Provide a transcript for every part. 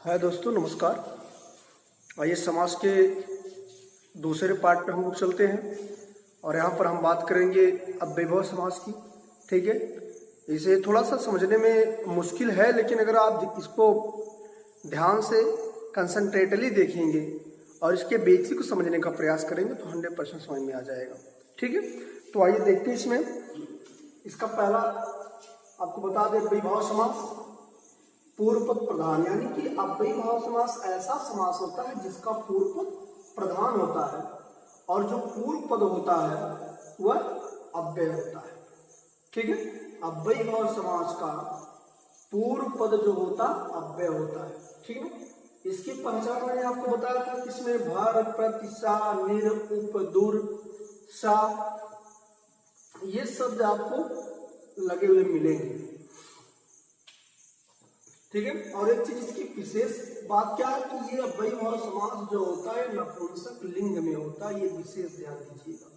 हाय दोस्तों, नमस्कार। आइए समास के दूसरे पार्ट पे हम लोग चलते हैं और यहाँ पर हम बात करेंगे अव्ययभाव समास की। ठीक है, इसे थोड़ा सा समझने में मुश्किल है, लेकिन अगर आप इसको ध्यान से कंसंट्रेटली देखेंगे और इसके बेसिक को समझने का प्रयास करेंगे तो 100% समझ में आ जाएगा। ठीक है, तो आइए देखते हैं इसमें। इसका पहला आपको बता दें, अव्ययभाव समास पूर्व पद प्रधान, यानी कि अव्ययभाव समास ऐसा समास होता है जिसका पूर्व पद प्रधान होता है और जो पूर्व पद होता है वह अव्यय होता है। ठीक है, अव्ययभाव समास का पूर्व पद जो होता अव्यय होता है। ठीक है, इसकी पहचान मैंने आपको बताया था, किसमें भर, प्रति, सा, निर, उप, दुर, सा, ये शब्द आपको लगे हुए मिलेंगे। ठीक है, और एक चीज इसकी विशेष बात क्या है कि ये अव्ययभाव समास जो होता है नपुंसक लिंग में होता है, ये विशेष ध्यान दीजिएगा।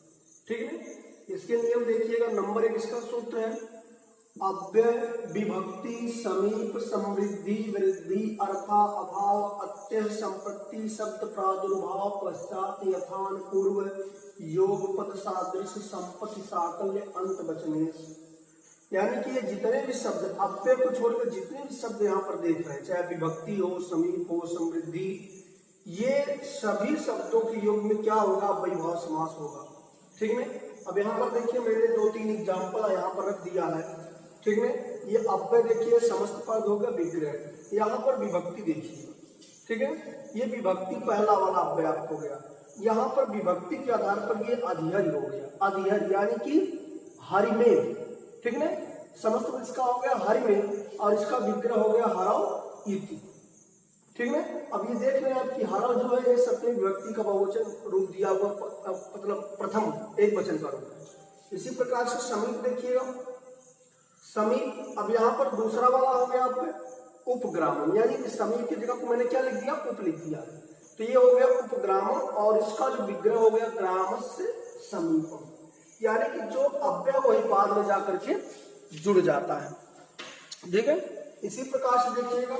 ठीक है, इसके नियम देखिएगा। नंबर 1 इसका सूत्र है अव्यय, विभक्ति, समीप, समृद्धि, वृद्धि, अर्था, अभाव, अत्यय, संपत्ति, शब्द प्रादुर्भाव, पश्चात, यथान, पूर्व, योग, पद, सादृश्य, संपत्ति, साकल्य, अंत, वचनेश। यानी कि ये जितने भी शब्द अव्यय को छोड़कर जितने भी शब्द यहाँ पर देख रहे हैं, चाहे विभक्ति हो, समीप हो, समृद्धि, ये सभी शब्दों के योग में क्या होगा? अव्ययभाव समास होगा। ठीक है, अब यहाँ पर देखिए, मैंने 2-3 एग्जाम्पल यहाँ पर रख दिया है। ठीक है, ये अव्यय देखिए, समस्त पद होगा, विग्रह। यहाँ पर विभक्ति देखिए। ठीक है, ये विभक्ति पहला वाला अव्यय हो गया। यहाँ पर विभक्ति के आधार पर ये अधिहर हो गया। अधिहर यानी कि हरि में। ठीक है, समस्त पद इसका हो गया हरि में और इसका विग्रह हो गया हरव इति। ठीक है, अब ये देख रहे हैं आप कि हरव जो है ये सप्तमी विभक्ति का बहुवचन रूप दिया हुआ, मतलब प्रथम एक वचन का रूप। इसी प्रकार से समीप देखिएगा, समीप। अब यहाँ पर दूसरा वाला हो गया आपका उपग्राम, यानी कि समीप की जगह को मैंने क्या लिख दिया? उप लिख दिया। तो ये हो गया उपग्राम और इसका जो विग्रह हो गया ग्राम से समीपम, यानी कि जो अव्यय वही बाद में जाकर के जुड़ जाता है। ठीक है, इसी प्रकार से देखिएगा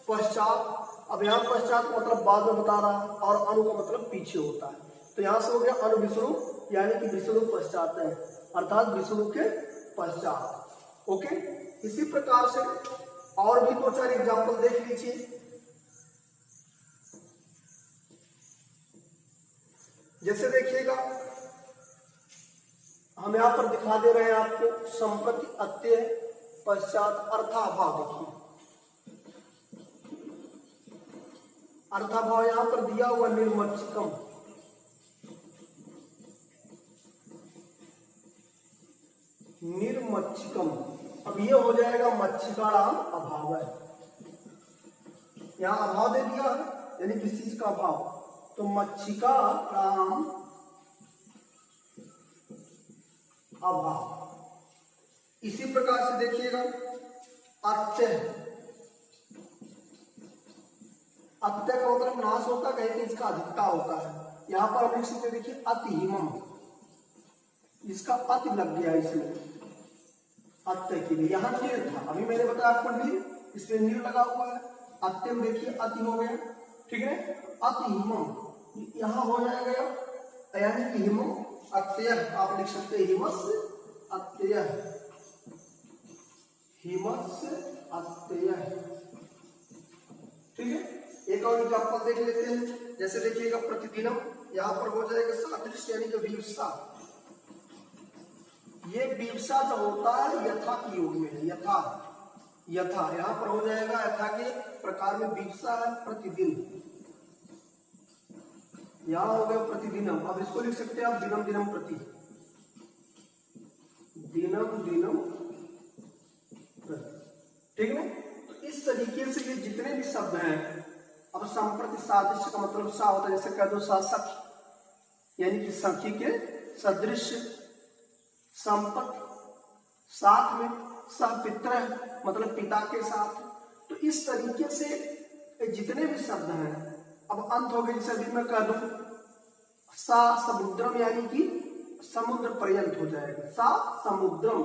पश्चात। अब यहाँ पश्चात मतलब बाद में बता रहा है और अनु का मतलब पीछे होता है। तो यहाँ से हो गया अनु विष्णु, यानी कि विष्णु पश्चात है, अर्थात विष्णु के पश्चात। ओके, इसी प्रकार से और भी 2-4 एग्जाम्पल देख लीजिए। जैसे देखिएगा, हम यहाँ पर दिखा दे रहे हैं आपको संप्रति, अत्यय, पश्चात, अर्थाभाव। देखिए अर्थाभाव यहाँ पर दिया हुआ निर्मच्छिकम। निर्मच्छिकम, अब ये हो जाएगा मच्छिकाराम अभाव है। यहाँ अभाव दे दिया है, यानी किसी चीज का अभाव, तो मच्छिका राम अभाव। इसी प्रकार से देखिएगा अत्यय। अत्यय का मतलब नाश होता है, कहीं इसका अधिकता होता है। यहां पर हम लिख सकते देखिए अतिहिमम, इसका अति लग गया इसमें अत्यय के लिए। यहां निर था, अभी मैंने बताया आपको निर, इसमें निर लगा हुआ है। अत्यय में देखिए अति हो गया। ठीक है, अतिहिमम यहां हो जाएगा, यानी कि हिमम अत्यय आप लिख सकते हैं हिमस अत्यय, हिमस अत्यय। ठीक है, एक और एग्जाम्पल देख लेते हैं। जैसे देखिएगा प्रतिदिनम, यहाँ पर हो जाएगा सादृश्य, यानी कि विवसा। ये विवसा जो होता है यथा के योग में है, यथा यथा यहाँ पर हो जाएगा यथा के प्रकार में विवसा है प्रतिदिन। यहां हो गया प्रतिदिनम, अब इसको लिख सकते हैं आप दिनम दिनम प्रति, दिनम दिनम प्रति। ठीक है, तो इस तरीके से ये जितने भी शब्द हैं, अब संप्रति सादृश्य का मतलब सा होता है, जैसे कह दो सा सखी, यानी कि सखी के सदृश। संपत्ति साथ में, सपित्र मतलब पिता के साथ। तो इस तरीके से जितने भी शब्द हैं, अब अंत हो गए। जैसे अभी मैं कह दूं सा समुद्रम, यानी कि समुद्र पर्यंत हो जाएगा सा समुद्रम,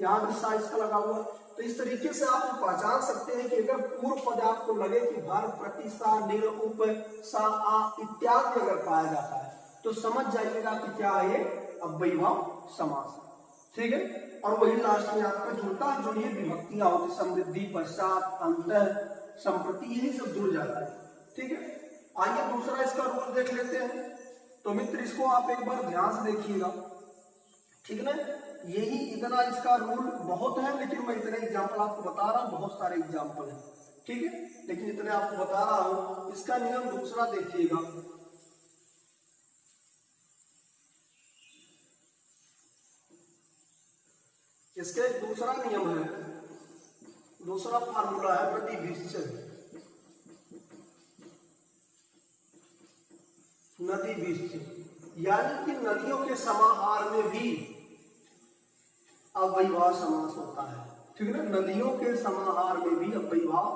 यहां भी सा इसका लगा हुआ। तो इस तरीके से आप पहचान सकते हैं कि अगर पूर्व पद आपको लगे कि भर, प्रति, सा, निर, उप, सा, आ इत्यादि अगर पाया जाता है तो समझ जाइएगा कि क्या है, अव्ययीभाव समास। ठीक है, और वही लास्ट में आपका जुड़ता है, जो ये विभक्तियां होती, समृद्धि, पश्चात, अंतः, संप्रति, यही सब जुड़ जाता है। ठीक है, आइए दूसरा इसका रूल देख लेते हैं। तो मित्र इसको आप एक बार ध्यान से देखिएगा। ठीक है, यही इतना इसका रूल बहुत है, लेकिन मैं इतने एग्जाम्पल आपको बता रहा हूँ, बहुत सारे एग्जाम्पल हैं। ठीक है, लेकिन इतने आपको बता रहा हूं। इसका नियम दूसरा देखिएगा। इसका एक दूसरा नियम है, दूसरा फार्मूला है नदीभिश्च। नदीभिश्च यानी कि नदियों के समाहार में भी अव्ययीभाव समास होता है। ठीक है ना, नदियों के समाहार में भी अव्ययीभाव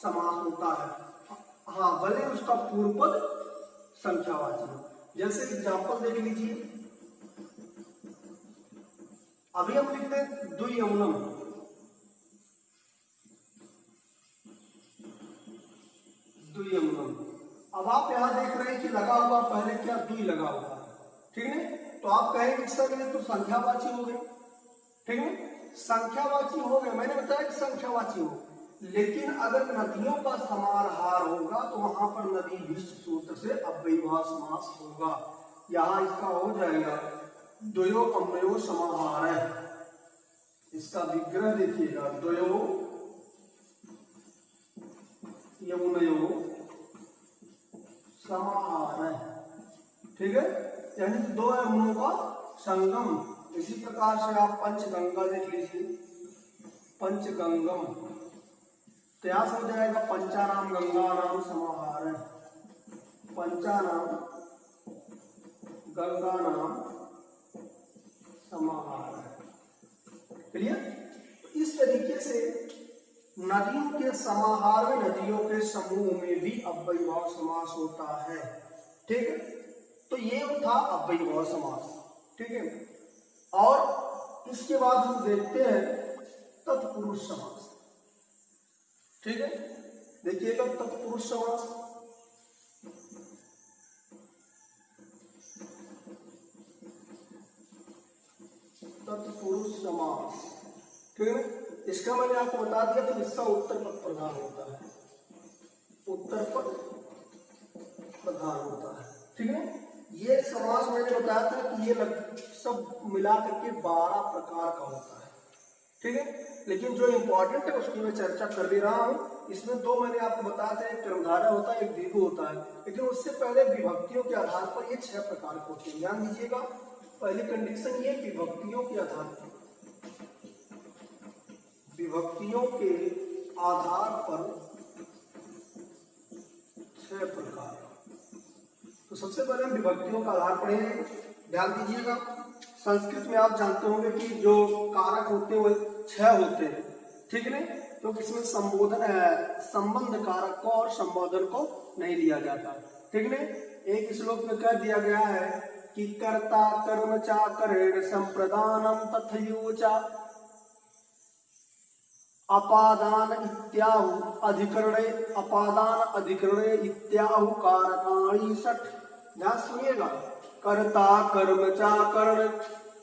समास होता है। हाँ, भले उसका पूर्व पद संख्यावाची हो। जैसे एग्जाम्पल देख लीजिए, अभी हम लिखते हैं द्वियमुनम। द्वियमुनम, अब आप यहां देख रहे हैं कि लगा हुआ पहले क्या, द्वि लगा हुआ है। ठीक है, तो आप कहेंगे सर तो संख्यावाची हो गए। ठीक है, संख्यावाची हो गए, मैंने बताया कि संख्यावाची हो, लेकिन अगर नदियों का समाहार होगा तो वहां पर नदीभिश्च सूत्र से अव्ययीभाव समास होगा। यहां इसका हो जाएगा द्वयो अम्नयो समाहार है। इसका विग्रह देखिएगा, द्वयो यमुनयो समाहार है। ठीक है, यानी दो यमुनों का संगम। इसी प्रकार से आप पंचगंगा देख लीजिए, पंचगंगम, तो यहां से हो जाएगा पंचानाम गंगा नाम समाहार है। पंचानाम गंगा नाम समाहार है। क्लियर? इस तरीके से नदियों के समाहार में, नदियों के समूह में भी अव्ययीभाव समास होता है। ठीक है, तो ये था अव्ययीभाव समास। ठीक है, और इसके बाद हम देखते हैं तत्पुरुष समास। ठीक है, देखिएगा तत्पुरुष समास। तत्पुरुष समास, ठीक है, इसका मैंने आपको बता दिया था, इसका उत्तर पद प्रधान होता है। उत्तर पद प्रधान होता है। ठीक है, ये समास मैंने बताया था कि ये सब मिला करके 12 प्रकार का होता है। ठीक है, लेकिन जो इंपॉर्टेंट है उसकी मैं चर्चा कर भी रहा हूं। इसमें दो मैंने आपको बताया था, एक कर्मधारय होता है, एक द्विगु होता है। लेकिन उससे पहले विभक्तियों के आधार पर ये 6 प्रकार के होते हैं। ध्यान दीजिएगा, पहली कंडीशन ये विभक्तियों के आधार पर, विभक्तियों के आधार पर 6 प्रकार। तो सबसे पहले हम विभक्तियों का आधार पढ़ेंगे। ध्यान दीजिएगा, संस्कृत में आप जानते होंगे कि जो कारक होते हैं वो 6 होते हैं। ठीक है, क्योंकि इसमें संबोधन संबंध कारक को और संबोधन को नहीं लिया जाता। ठीक है, एक श्लोक में कह दिया गया है कि कर्ता कर्म चा करेण संप्रदानम तथयोचा अपादान इत्याहु अधिकरणे, अपादान अधिकरणे इत्याहु कारकाणि 6। ध्यान सुनिएगा, कर्ता कर्म चा करण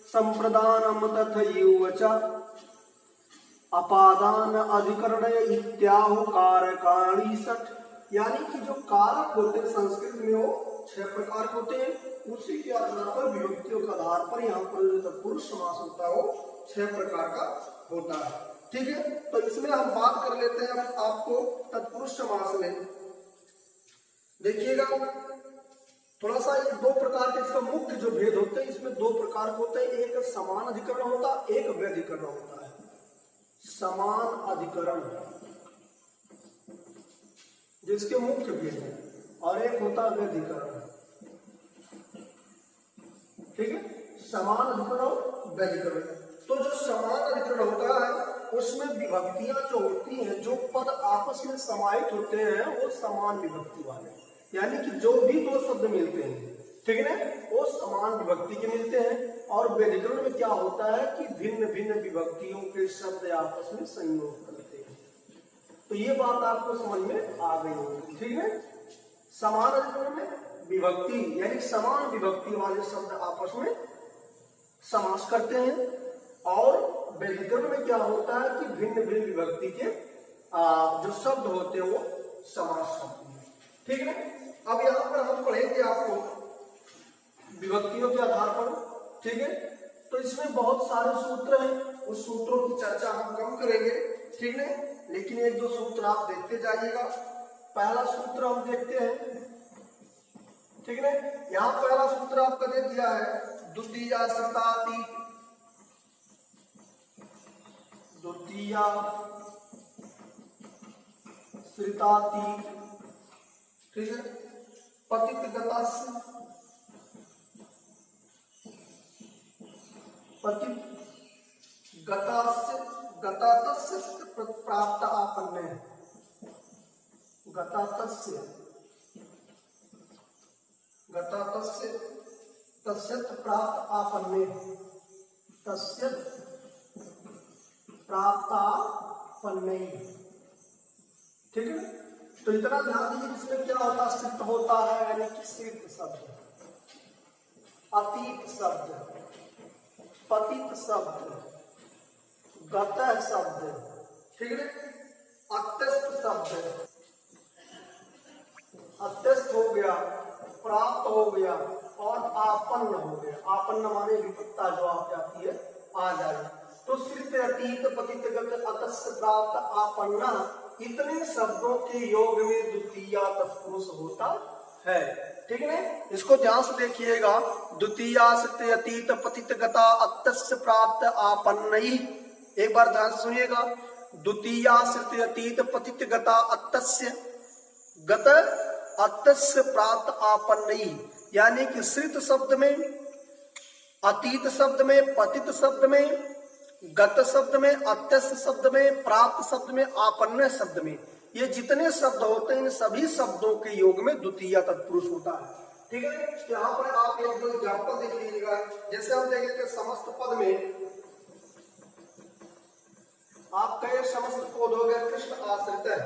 संप्रदानम तथयोच अपादान अधिकरणे इत्याहु कारकाणि 6। यानी कि जो कारक होते हैं संस्कृत में वो 6 प्रकार के होते हैं। उसी के आधार पर, विभक्तियों के आधार पर यहाँ पर जो तत्पुरुष समास होता है वो 6 प्रकार का होता है। ठीक है, तो इसमें हम बात कर लेते हैं आपको तत्पुरुष समास में। देखिएगा, थोड़ा सा ये 2 प्रकार के इसका मुख्य जो भेद होते हैं, इसमें 2 प्रकार के होते हैं। एक समान अधिकरण होता है, एक व्यधिकरण होता है। समान अधिकरण जिसके मुख्य भेद है, और एक होता है व्यधिकरण। ठीक है, समान अधिकरण और व्यधिकरण। तो जो समान अधिकरण होता है उसमें विभक्तियां जो होती हैं, जो पद आपस में समाहित होते हैं, वो समान विभक्ति वाले, यानी कि जो भी 2 शब्द मिलते हैं, ठीक है, वो समान विभक्ति के मिलते हैं। और व्यधिकरण में क्या होता है कि भिन्न भिन्न विभक्तियों के शब्द आपस में संयोग करते हैं। तो ये बात आपको समझ में आ गई होगी, ठीक है। समान अधिकरण में विभक्ति यानी समान विभक्ति वाले शब्द आपस में समास करते हैं, और व्यधिकरण में क्या होता है कि भिन्न भिन्न विभक्ति के जो शब्द होते हैं वो समास करते हैं, ठीक है। अब यहाँ पर हम पढ़ेंगे आपको विभक्तियों के आधार पर, ठीक है। तो इसमें बहुत सारे सूत्र हैं, उस सूत्रों की चर्चा हम कम करेंगे, ठीक है, लेकिन एक दो सूत्र आप देखते जाइएगा। पहला सूत्र हम देखते हैं, ठीक है। यहाँ पहला सूत्र आपका दे दिया है द्वितीयाश्रितातीत, द्वितीयाश्रितातीत, ठीक है। पतित गतस्य, पतित गतस्य, गतस्य प्राप्त आपन्ने, गतस्य गतस्य तस्यत् प्राप्त आपन्ने, तस्यत् प्राप्त आपन्ने, ठीक है। तो इतना ध्यान दीजिए, इसमें क्या होता है, सिद्ध होता है यानी कि सिद्ध शब्द, अतीत शब्द, पतित शब्द, गत शब्द, ठीक है। अत्यस्त शब्द, अत्यस्त हो गया, प्राप्त हो गया और आपन्न हो गया। आपन्न माने विपत्ता जो आप जाती है आ जाए। तो सिर्फ अतीत, पतित, गत, अतस्य, प्राप्त, आपन्ना, इतने शब्दों के योग में द्वितीया तत्पुरुष होता है, ठीक है। इसको ध्यान से देखिएगा, द्वितीयाश्रित, अतीत, पतित, गता, अतस्य, प्राप्त, आपन्नई। एक बार ध्यान से सुनिएगा, द्वितीयाश्रित, अतीत, पतित, गता, अतस्य, गत, अतस्य, प्राप्त, आपन्नई, यानी कि श्रित शब्द में, अतीत शब्द में, पतित शब्द में, गत शब्द में, अत्यस्त शब्द में, प्राप्त शब्द में, आपन्न शब्द में, ये जितने शब्द होते हैं इन सभी शब्दों के योग में द्वितीया तत्पुरुष होता है, ठीक है। यहाँ पर आप एक दो एग्जाम्पल देख लीजिएगा। जैसे हम देख लेते समस्त पद में, आप कहे समस्त पद हो गए कृष्ण आश्रित है,